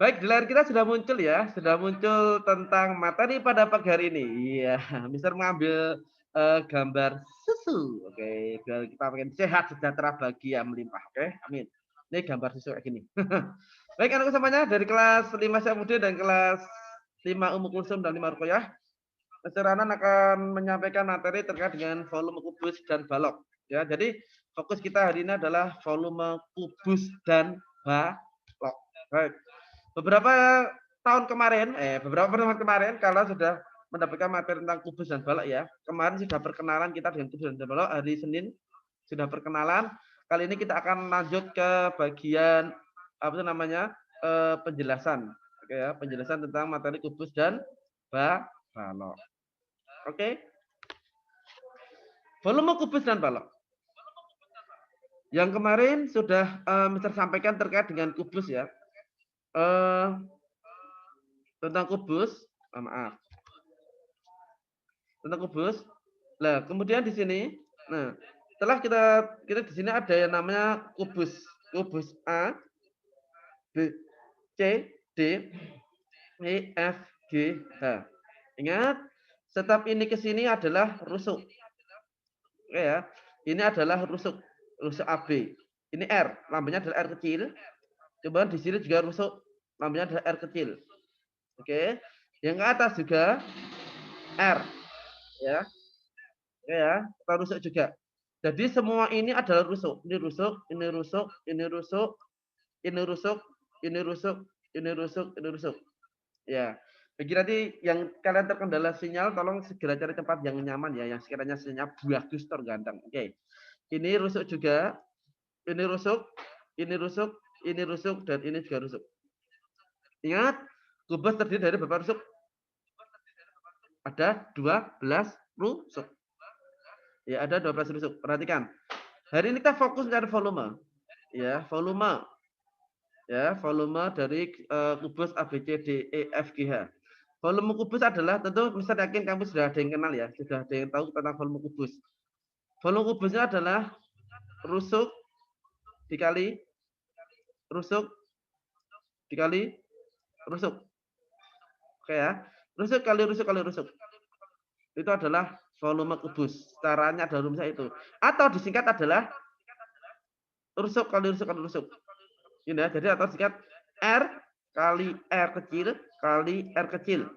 Baik, di layar kita sudah muncul ya, sudah muncul tentang materi pada pagi hari ini. Iya, Mister mengambil, gambar susu, oke, biar kita makin sehat, sejahtera, bahagia, melimpah, oke, amin. Ini gambar susu kayak gini. Baik, anak semuanya dari kelas 5 Syahmudin dan kelas 5 Ummu Kulsum dan 5 Ruqayyah, Mister Anan akan menyampaikan materi terkait dengan volume kubus dan balok. Ya, jadi fokus kita hari ini adalah volume kubus dan balok. Baik. Beberapa beberapa pertemuan kemarin kalau sudah mendapatkan materi tentang kubus dan balok ya. Kemarin sudah perkenalan kita dengan kubus dan balok, hari Senin sudah perkenalan. Kali ini kita akan lanjut ke bagian apa itu namanya? Penjelasan. Oke ya, penjelasan tentang materi kubus dan balok. Oke. Volume kubus dan balok. Yang kemarin sudah Mister sampaikan terkait dengan kubus ya. Tentang kubus, maaf. Tentang kubus. Nah, kemudian di sini, nah, setelah kita di sini ada yang namanya kubus. Kubus A, B, C, D, E, F, G, H. Ingat, setiap ini ke sini adalah rusuk. Oke ya. Ini adalah rusuk, rusuk AB. Ini R, lambangnya adalah R kecil. Coba di sini juga rusuk, lambangnya adalah R kecil. Oke. Yang ke atas juga R, ya. Oke ya, kita rusuk juga. Jadi semua ini adalah rusuk. Ini rusuk, ini rusuk, ini rusuk, ini rusuk, ini rusuk, ini rusuk, ini rusuk. Ya. Bagi nanti yang kalian terkendala sinyal, tolong segera cari tempat yang nyaman ya, yang sekiranya sinyal bagus tergantang. Oke. Ini rusuk juga, ini rusuk, ini rusuk, ini rusuk, dan ini juga rusuk. Ingat, kubus terdiri dari berapa rusuk? Ada 12 rusuk. Ya, ada 12 rusuk. Perhatikan. Hari ini kita fokus mencari volume. Ya, volume. Ya, volume dari kubus A, B, C, D, E, F, G, H. Volume kubus adalah tentu Mister yakin kamu sudah ada yang kenal ya, sudah ada yang tahu tentang volume kubus. Volume kubusnya adalah rusuk dikali rusuk dikali rusuk. Oke ya. Rusuk kali rusuk kali rusuk. Itu adalah volume kubus. Caranya adalah rumusnya itu. Atau disingkat adalah rusuk kali rusuk kali rusuk. Ini ya, jadi atau singkat R kali R kecil kali R kecil.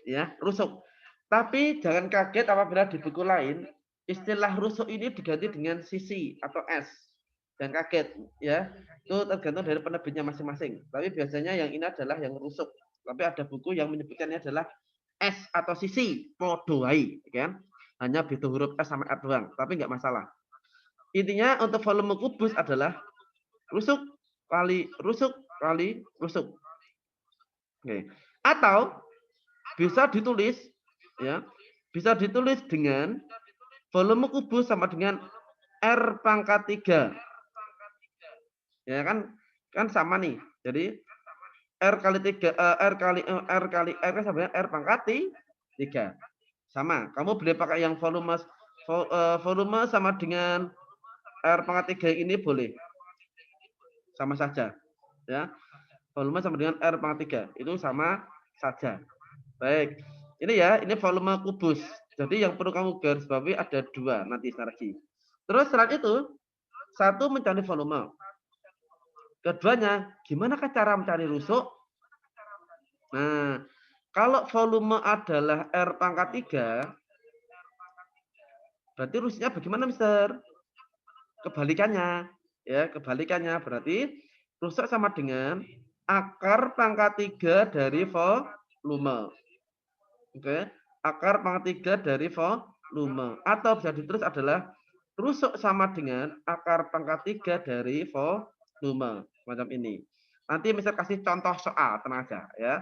Ya, rusuk. Tapi jangan kaget apabila di buku lain istilah rusuk ini diganti dengan sisi atau S. Jangan kaget ya. Itu tergantung dari penerbitnya masing-masing. Tapi biasanya yang ini adalah yang rusuk. Tapi ada buku yang menyebutkannya adalah S atau sisi, podoai, kan? Hanya beda huruf S sama R doang, tapi nggak masalah. Intinya untuk volume kubus adalah rusuk kali rusuk kali rusuk. Oke. Atau bisa ditulis ya, bisa ditulis dengan volume kubus sama dengan R pangkat 3. Ya kan sama nih. Jadi R kali 3 R kali R kan sama dengan R pangkat 3. Sama. Kamu boleh pakai yang volume sama dengan R pangkat 3 ini boleh. Sama saja. Ya. Volume sama dengan R pangkat 3. Itu sama saja. Baik. Ini ya, ini volume kubus. Jadi yang perlu kamu garis bawahi ada 2 nanti lagi. Terus setelah itu, satu mencari volume. Keduanya, gimana cara mencari rusuk? Nah, kalau volume adalah R pangkat 3, berarti rusuknya bagaimana, Mister? Kebalikannya. Ya, kebalikannya berarti rusuk sama dengan akar pangkat 3 dari volume. Oke, akar pangkat 3 dari volume. Atau bisa ditulis adalah rusuk sama dengan akar pangkat 3 dari volume. Macam ini. Nanti Mister kasih contoh soal, tenang aja ya.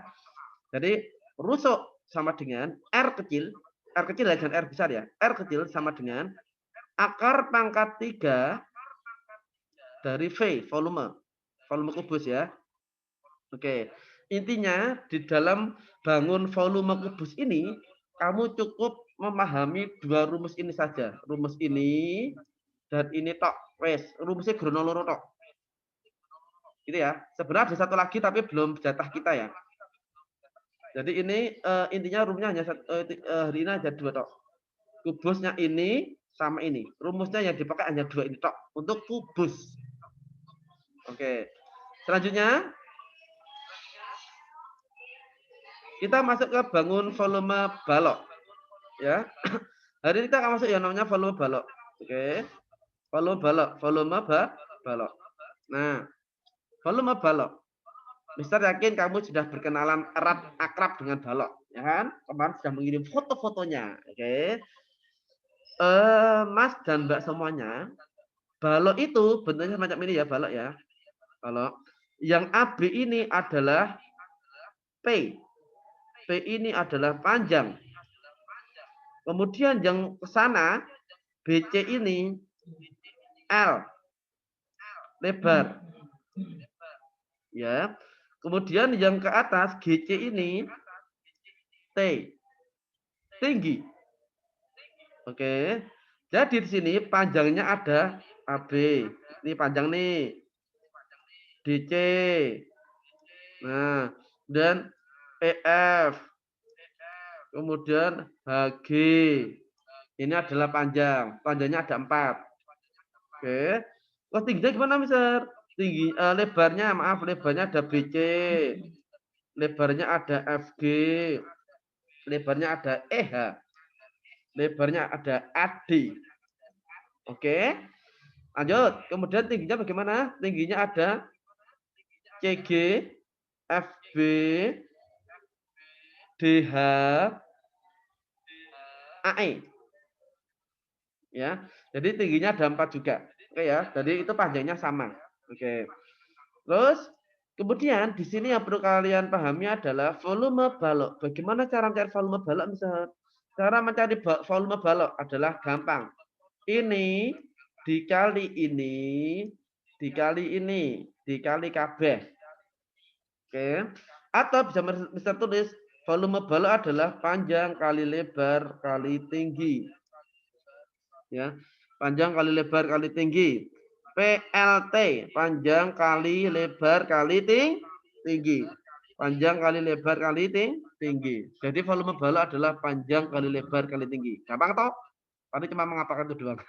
Jadi rusuk sama dengan R kecil ya, jangan R besar ya. R kecil sama dengan akar pangkat 3 dari V, volume. Volume kubus ya. Oke. Intinya di dalam bangun volume kubus ini, kamu cukup memahami 2 rumus ini saja. Rumus ini dan ini tok. Wes, rumusnya grono loro tok. Gitu ya. Sebenarnya ada satu lagi tapi belum jatah kita ya. Jadi ini intinya rumusnya hanya hari ini aja 2 tok. Kubusnya ini sama ini. Rumusnya yang dipakai hanya 2 ini tok untuk kubus. Oke. Selanjutnya kita masuk ke bangun volume balok ya. Hari ini kita akan masuk yang namanya volume balok. Oke. Volume balok, balok. Nah, volume balok. Mister yakin kamu sudah berkenalan erat akrab dengan balok, ya kan? Kemarin sudah mengirim foto-fotonya, oke? Mas dan Mbak semuanya, balok itu bentuknya semacam ini ya, balok ya. Balok. Yang AB ini adalah P. P ini adalah panjang. Kemudian yang ke sana BC ini L lebar. Ya. Kemudian yang ke atas GC ini T tinggi. Oke. Jadi di sini panjangnya ada AB. Ini panjang nih. DC. Nah, dan EF. Kemudian HG. Ini adalah panjang. Panjangnya ada 4. Oke. Terus tingginya gimana, Mister? Tinggi lebarnya, maaf, lebarnya ada BC. Lebarnya ada FG. Lebarnya ada EH. Lebarnya ada AD. Oke. Lanjut. Kemudian tingginya bagaimana? Tingginya ada CG, FB, DH, AE. Ya. Jadi tingginya ada 4 juga. Oke ya. Jadi itu panjangnya sama. Oke. Terus kemudian di sini yang perlu kalian pahami adalah volume balok. Bagaimana cara mencari volume balok misalnya? Cara mencari volume balok adalah gampang. Ini dikali ini dikali ini dikali kabeh. Oke. Atau bisa tulis volume balok adalah panjang kali lebar kali tinggi. Ya. Panjang kali lebar kali tinggi. PLT panjang kali lebar kali tinggi. Panjang kali lebar kali tinggi. Jadi volume balok adalah panjang kali lebar kali tinggi. Gampang toh? Tadi cuma mengapakan itu doang.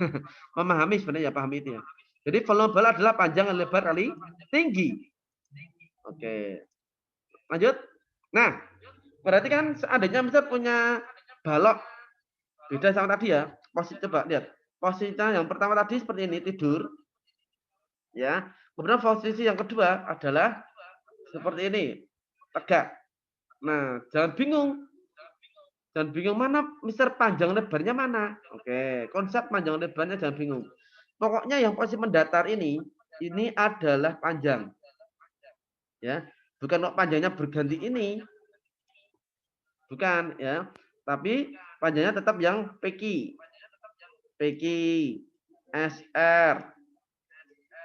Memahami sebenarnya ya, pahami itu ya. Jadi volume balok adalah panjang kali lebar kali tinggi. Oke. Lanjut. Nah, berarti kan seandainya Mister punya balok beda sama tadi ya. Posisi coba lihat. Posisinya yang pertama tadi seperti ini, tidur. Ya. Kemudian posisi yang kedua adalah seperti ini, tegak. Nah, jangan bingung. Jangan bingung mana Mister panjang lebarnya mana. Oke, konsep panjang lebarnya jangan bingung. Pokoknya yang posisi mendatar ini adalah panjang. Ya, bukan kok panjangnya berganti ini. Bukan ya. Tapi panjangnya tetap yang PQ. PQ, SR,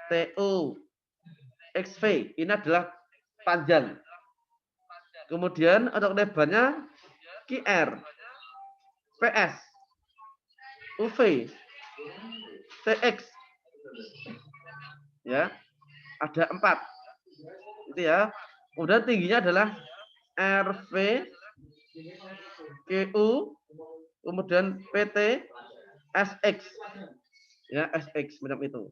TU, XV. Ini adalah panjang. Kemudian untuk lebarnya QR, PS, UV, TX. Ya, ada 4. Itu ya. Kemudian tingginya adalah RV, QU, kemudian PT, SX. Ya, SX macam itu.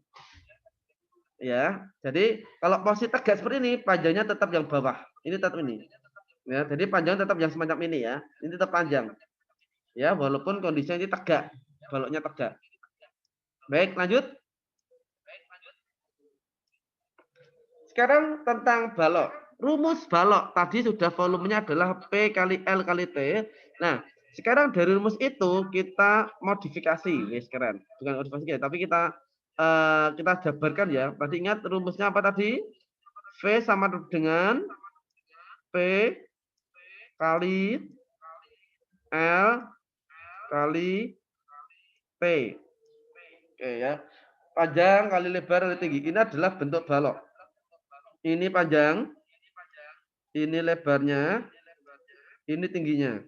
Ya, jadi kalau posisi tegak seperti ini, panjangnya tetap yang bawah. Ini tetap ini. Ya, jadi panjang tetap yang semacam ini ya. Ini tetap panjang. Ya, walaupun kondisinya ini tegak, baloknya tegak. Baik, lanjut. Sekarang tentang balok. Rumus balok tadi sudah volumenya adalah P kali L kali T. Nah, sekarang dari rumus itu kita modifikasi, guys, keren. Bukan modifikasi, tapi kita jabarkan ya. Tadi ingat rumusnya apa tadi? V sama dengan P kali L kali T. Oke ya. Panjang kali lebar kali tinggi. Ini adalah bentuk balok. Ini panjang, ini lebarnya, ini tingginya.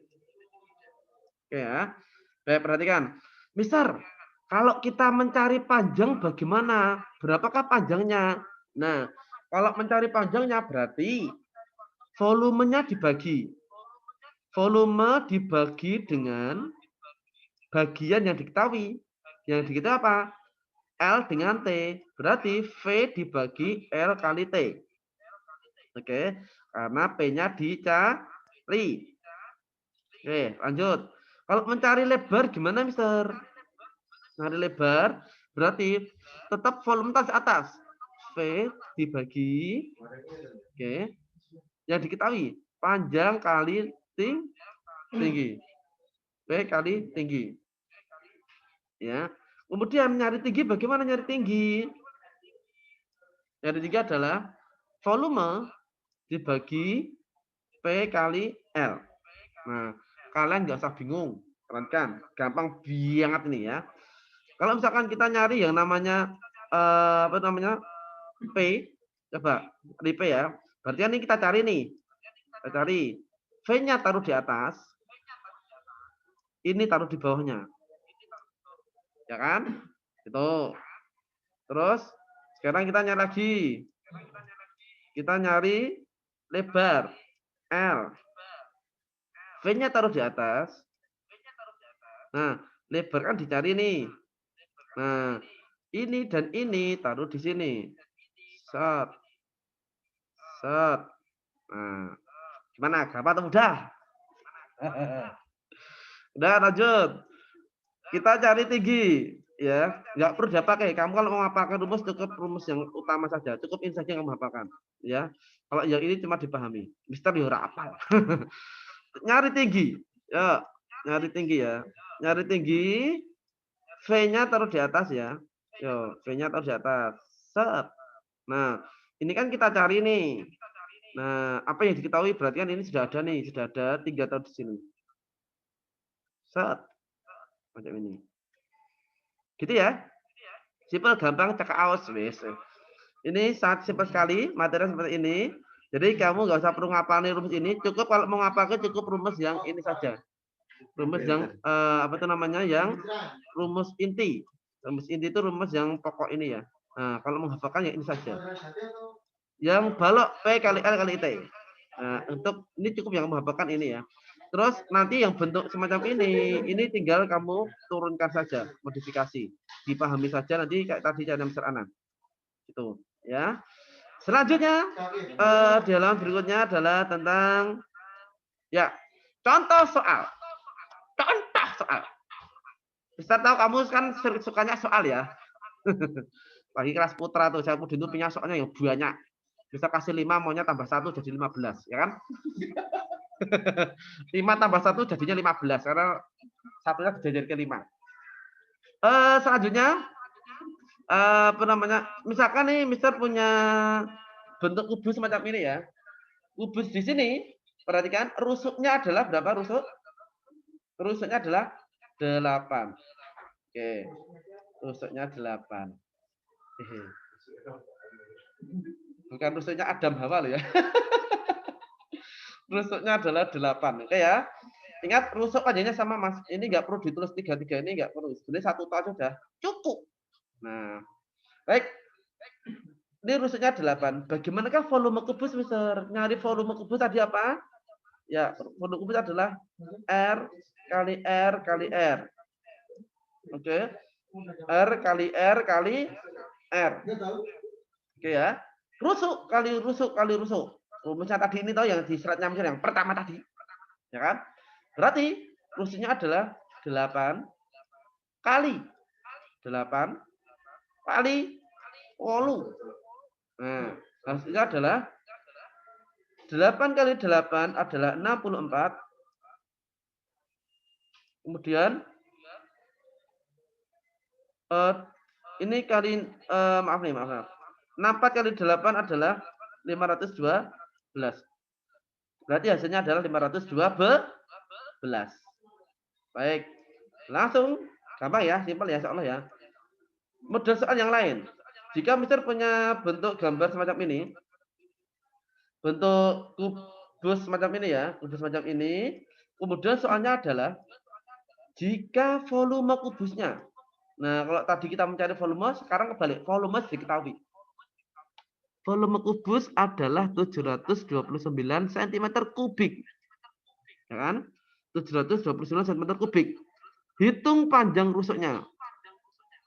Oke ya. Baik, perhatikan. Mister, kalau kita mencari panjang bagaimana? Berapakah panjangnya? Nah, Kalau mencari panjangnya berarti volumenya dibagi. Volume dibagi dengan bagian yang diketahui. Yang diketahui apa? L dengan T. Berarti V dibagi L kali T. Oke, karena P-nya dicari. Oke, lanjut. Kalau mencari lebar gimana, Mister? Mencari lebar berarti tetap volume atas. V dibagi, oke, yang diketahui panjang kali tinggi. V kali tinggi. Ya. Kemudian nyari tinggi, bagaimana nyari tinggi? Nyari tinggi adalah volume dibagi P kali L. Nah, kalian nggak usah bingung, kan? Gampang banget ini ya. Kalau misalkan kita nyari yang namanya apa namanya P, coba di P ya. Berarti ini kita cari nih, kita cari V-nya taruh di atas, ini taruh di bawahnya, ya kan? Itu. Terus sekarang kita nyari lagi, kita nyari lebar L, V-nya taruh di atas. Nah, lebar kan dicari nih. Nah, ini dan ini taruh di sini. Set. Set. Nah, gimana? Gampang atau mudah? Udah lanjut. Kita cari tinggi, ya. Nggak perlu dipakai. Kamu kalau mau ngapalkan rumus cukup rumus yang utama saja. Cukup ini saja yang kamu hafalkan, ya. Kalau yang ini cuma dipahami. Mister ora apal. Nyari tinggi. Ya, nyari tinggi ya. Nyari tinggi, V-nya taruh di atas ya. Yo, V-nya taruh di atas. Set. Nah, ini kan kita cari nih. Nah, apa yang diketahui berarti kan ini sudah ada nih, sudah ada 3 taruh di sini. Set. Macam ini. Gitu ya. Simpel, gampang, cakap aus wes. Ini sangat simpel sekali, materi seperti ini. Jadi kamu nggak usah perlu ngapalin rumus ini, cukup kalau mau ngapalkan cukup rumus yang ini saja. Rumus yang apa itu namanya? Yang rumus inti. Rumus inti itu rumus yang pokok ini ya. Nah, kalau menghafalkan ya ini saja. Yang balok P kali L kali T. Nah, untuk ini cukup yang menghafalkan ini ya. Terus nanti yang bentuk semacam ini tinggal kamu turunkan saja, modifikasi. Dipahami saja nanti kayak tadi cara Mr. Anang. Itu, ya. Selanjutnya di halaman berikutnya adalah tentang ya, contoh soal. Contoh soal. Bisa tahu kamu kan sukanya soal ya. Bagi kelas putra tuh, saya Pudin tuh punya soalnya yang banyak. Bisa kasih 5, maunya tambah 1 jadi 15, ya kan? 5 tambah 1 jadinya 15 karena satunya dijadikan ke 5. Selanjutnya apa namanya? Misalkan nih Mister punya bentuk kubus semacam ini ya. Kubus di sini perhatikan rusuknya adalah berapa rusuk? Rusuknya adalah 8. Oke. Rusuknya 8. Bukan rusuknya Adam Hawa loh ya. Rusuknya adalah 8. Oke ya. Ingat rusuk panjangnya sama Mas. Ini nggak perlu ditulis 3 ini nggak perlu. Sebenarnya 1 aja sudah cukup. Nah, baik. Ini rusuknya 8. Bagaimanakah volume kubus, Mister? Nyari volume kubus tadi apa? Ya, volume kubus adalah R kali R kali R. Oke. R kali R kali R. Oke ya. Rusuk kali rusuk kali rusuk. Rumusnya tadi ini tahu yang di seratnya Mister yang pertama tadi. Ya kan? Berarti rusuknya adalah 8 kali 8 kali 8. Nah, hasilnya adalah 8 kali 8 adalah 64. Kemudian ini kali maaf. 64 kali 8 adalah 512. Berarti hasilnya adalah 512. Baik. Langsung gampang ya, simpel ya insyaallah ya. Model soal yang lain. Jika Mister punya bentuk gambar semacam ini, bentuk kubus semacam ini ya, kubus semacam ini, kemudian soalnya adalah jika volume kubusnya. Nah, kalau tadi kita mencari volume, sekarang kebalik, volume diketahui. volume kubus adalah 729 cm kubik. Ya kan? 729 cm kubik. Hitung panjang rusuknya.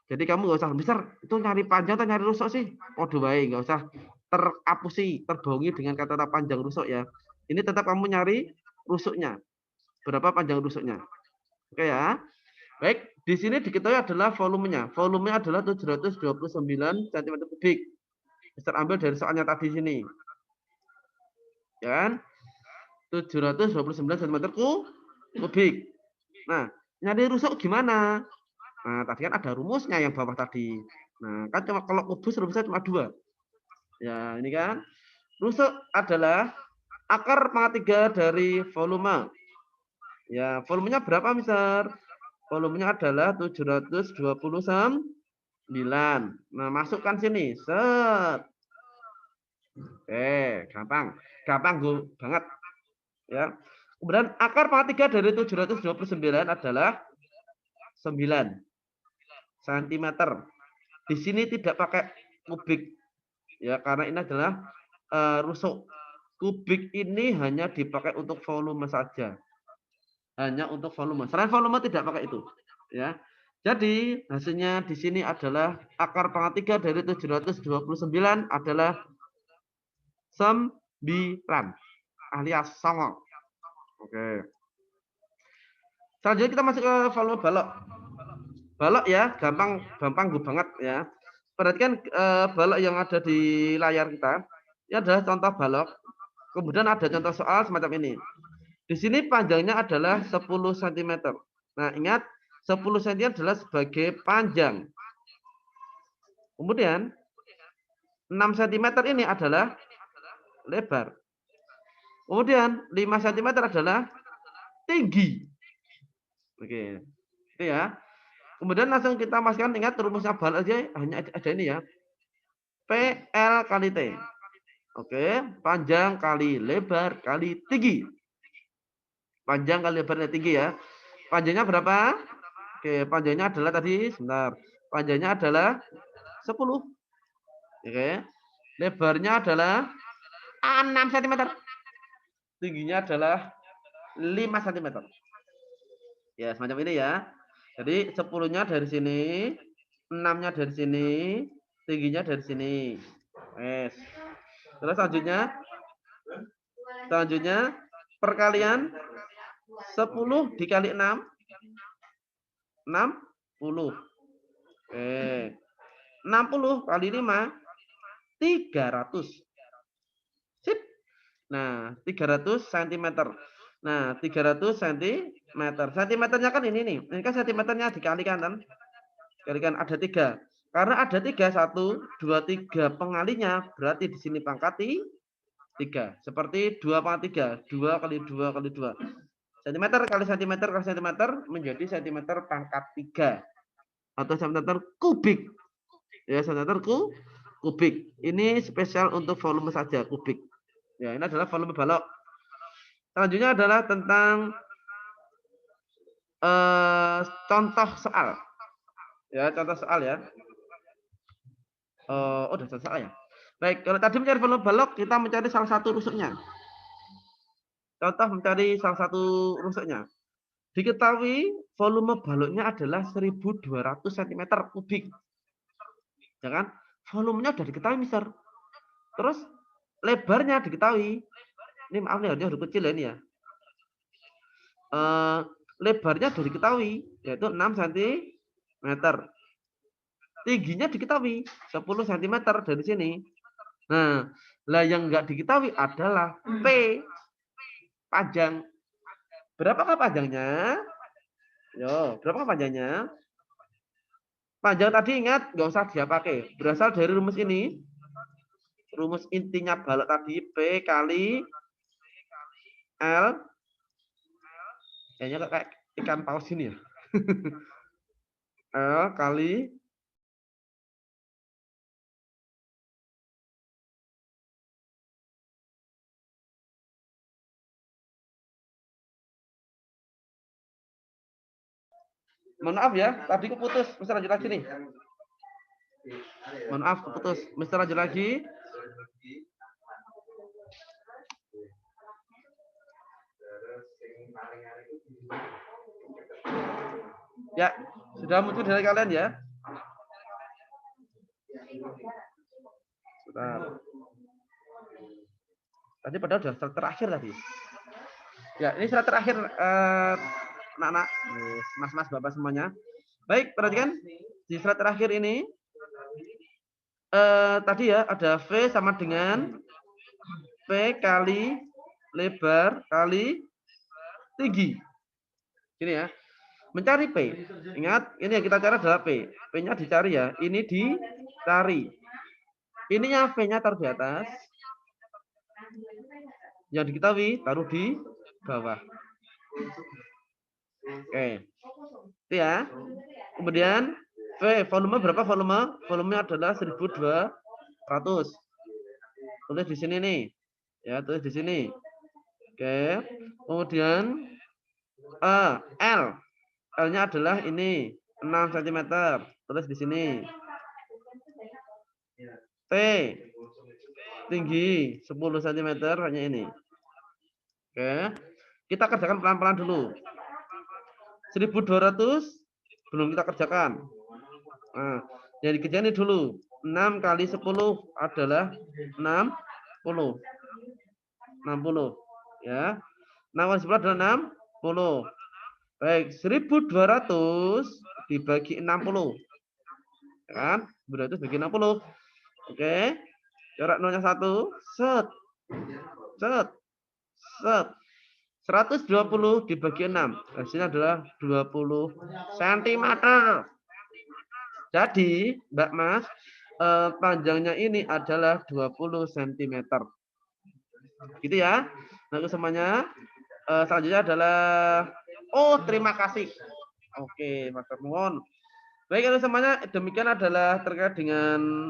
Jadi kamu nggak usah besar itu nyari panjang atau nyari rusuk sih. Podo wae, nggak usah terapusi, terbohongi dengan kata-kata panjang rusuk ya. Ini tetap kamu nyari rusuknya. Berapa panjang rusuknya. Oke ya. Baik, di sini diketahui adalah volumenya. Volumenya adalah 729 cm kubik. Bisa ambil dari soalnya tadi sini. Ya kan? 729 cm kubik. Nah, nyari rusuk gimana? Nah, tadi kan ada rumusnya yang bawah tadi. Nah, kan cuma kalau kubus rumusnya cuma 2. Ya, ini kan. Rusuk adalah akar pangkat 3 dari volume. Ya, volumenya berapa, Mister? Volumenya adalah 729. Nah, masukkan sini. Set. Oke, gampang. Gampang banget. Ya. Kemudian akar pangkat 3 dari 729 adalah 9 cm. Di sini tidak pakai kubik ya karena ini adalah rusuk. Kubik ini hanya dipakai untuk volume saja. Hanya untuk volume. Selain volume tidak pakai itu, ya. Jadi, hasilnya di sini adalah akar pangkat 3 dari 729 adalah 9 alias 9. Oke. Selanjutnya kita masuk ke volume balok. Balok ya, gampang gue banget ya. Perhatikan balok yang ada di layar kita. Ini adalah contoh balok. Kemudian ada contoh soal semacam ini. Di sini panjangnya adalah 10 cm. Nah, ingat 10 cm adalah sebagai panjang. Kemudian 6 cm ini adalah lebar. Kemudian 5 cm adalah tinggi. Oke. Itu ya. Kemudian langsung kita masukkan, ingat rumusnya balok aja hanya ada ini ya. PL kali T. Oke, panjang kali lebar kali tinggi. Panjang kali lebar kali tinggi ya. Panjangnya berapa? Oke, panjangnya adalah tadi, sebentar. Panjangnya adalah 10. Oke. Lebarnya adalah 6 cm. Tingginya adalah 5 cm. Ya, semacam ini ya. Jadi 10-nya dari sini, 6-nya dari sini, tingginya dari sini. Yes. Terus selanjutnya perkalian 10 dikali 6, 60. Oke. 60 kali 5, 300. Sip. Nah, 300 cm. Nah, 300 cm. Sentimeternya kan ini nih. Ini kan sentimeternya dikalikan kan? Dikalikan ada 3. Karena ada 3, 1, 2, 3 pengalinya, berarti di sini pangkati 3. Seperti 2 pangkat 3. 2 kali 2 kali 2. Sentimeter kali sentimeter kali sentimeter menjadi sentimeter pangkat 3. Atau sentimeter kubik. Ya, sentimeter kubik. Ini spesial untuk volume saja, kubik. Ya, ini adalah volume balok. Selanjutnya adalah tentang contoh soal. Ya, contoh soal ya. Udah contoh soal ya. Baik, kalau tadi mencari volume balok, kita mencari salah satu rusuknya. Contoh mencari salah satu rusuknya. Diketahui volume baloknya adalah 1200 cm kubik. Ya kan? Volumenya sudah diketahui, Mister. Terus lebarnya diketahui. Ini maaf nih, huruf kecil ya ini ya. Lebarnya sudah diketahui, yaitu 6 cm. Tingginya diketahui, 10 cm dari sini. Nah, lah yang enggak diketahui adalah P, panjang. Berapakah panjangnya? Yo, berapa panjangnya? Panjang tadi ingat, nggak usah dia pakai. Berasal dari rumus ini. Rumus intinya balok tadi, P kali L. Kayaknya kayak ikan paus ini ya. L kali mohon maaf ya, tadi keputus. Mister lanjut lagi nih. Mohon maaf keputus. Mister lanjut lagi. Ya, sudah muncul dari kalian ya? Sebentar. Tadi padahal sudah slide terakhir tadi. Ya, ini slide terakhir anak-anak, mas-mas, bapak semuanya. Baik, perhatikan di slide terakhir ini tadi ya ada V sama dengan V kali lebar kali tinggi. Ini ya. Mencari P. Ingat, ini yang kita cari adalah P. P-nya dicari ya. Ini dicari. Ininya V-nya taruh di atas. Yang diketahui taruh di bawah. Oke. Itu ya. Kemudian V, volume berapa volume? Volumenya adalah 1.200. Tulis di sini nih. Ya, tulis di sini. Oke. Kemudian L. L-nya adalah ini 6 cm. Tulis di sini. T. Tinggi 10 cm hanya ini. Oke. Kita kerjakan pelan-pelan dulu. 1.200 belum kita kerjakan. Nah, yang dikerjain ini dulu. 6 kali 10 adalah 60. 60. Ya. 6 kali 10 adalah 60. Baik, 1.200 dibagi 60. Kan? 200 bagi 60. Oke. Corak nolnya 1. Set. Set. Set. 120 dibagi 6. Hasilnya adalah 20 cm. Jadi, Mbak Mas, panjangnya ini adalah 20 cm. Gitu ya. Nah, semuanya. Selanjutnya adalah terima kasih. Oke, Mas Mohon. Baik, semuanya demikian adalah terkait dengan